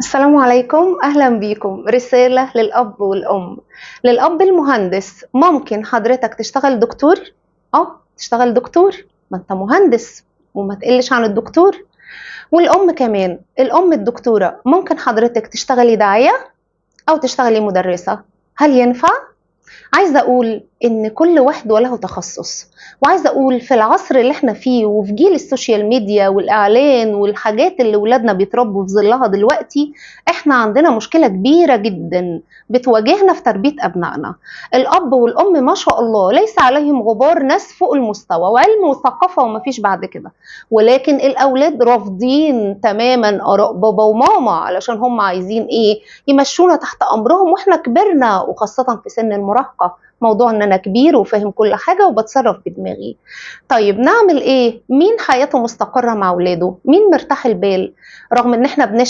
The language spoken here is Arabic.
السلام عليكم، أهلا بيكم. رسالة للأب والأم. للأب المهندس، ممكن حضرتك تشتغل دكتور؟ تشتغل دكتور، ما انت مهندس وما تقلش عن الدكتور. والأم كمان، الأم الدكتورة، ممكن حضرتك تشتغلي داعية أو تشتغلي مدرسة. هل ينفع؟ عايزة أقول إن كل واحد وله تخصص، وعايزة أقول في العصر اللي احنا فيه وفي جيل السوشيال ميديا والإعلان والحاجات اللي ولادنا بيتربوا في ظلها دلوقتي، احنا عندنا مشكلة كبيرة جدا بتواجهنا في تربية أبنائنا. الأب والأم ما شاء الله ليس عليهم غبار، ناس فوق المستوى وعلم وثقافة ومفيش بعد كده، ولكن الأولاد رافضين تماما آراء بابا وماما علشان هم عايزين إيه؟ يمشونا تحت أمرهم واحنا كبرنا، وخاصة في سن المراهقة، موضوع ان انا كبير وفاهم كل حاجة وبتصرف بدماغي. طيب نعمل ايه؟ مين حياته مستقرة مع ولاده؟ مين مرتاح البال؟ رغم ان احنا